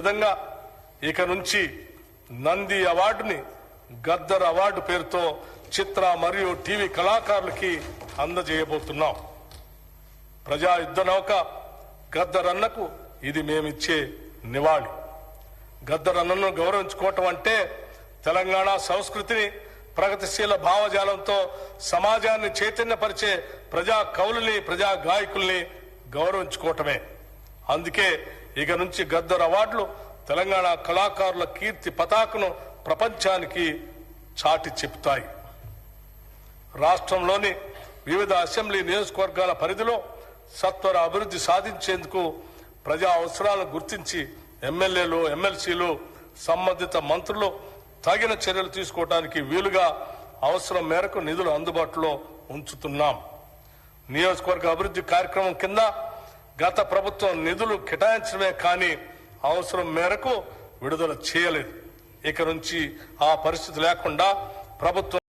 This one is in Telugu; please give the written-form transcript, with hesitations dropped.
విధంగా ఇక నుంచి నంది అవార్డుని గద్దర్ అవార్డు పేరుతో చిత్ర మరియు టీవీ కళాకారులకి అందజేయబోతున్నాం. ప్రజా యుద్ధ నౌక గద్దర్ అన్నకు ఇది మేమిచ్చే నివాళి. గద్దర్ అన్నను గౌరవించుకోవటం అంటే తెలంగాణ సంస్కృతిని ప్రగతిశీల భావజాలంతో సమాజాన్ని చైతన్యపరిచే ప్రజా కవులని ప్రజా గాయకుల్ని గౌరవించుకోవటమే. అందుకే ఇక నుంచి గద్దర్ అవార్డులు తెలంగాణ కళాకారుల కీర్తి పతాకను ప్రపంచానికి చాటి చెప్తాయి. రాష్ట్రంలోని వివిధ అసెంబ్లీ నియోజకవర్గాల పరిధిలో సత్వర అభివృద్ధి సాధించేందుకు ప్రజా అవసరాలను గుర్తించి ఎమ్మెల్యేలు ఎమ్మెల్సీలు సంబంధిత మంత్రులు తగిన చర్యలు తీసుకోవడానికి వీలుగా అవసరం మేరకు నిధులు అందుబాటులో ఉంచుతున్నాం. నియోజకవర్గ అభివృద్ధి కార్యక్రమం కింద గత ప్రభుత్వం నిధులు కేటాయించడమే కానీ అవసరం మేరకు విడుదల చేయలేదు. ఇక నుంచి ఆ పరిస్థితి లేకుండా ప్రభుత్వం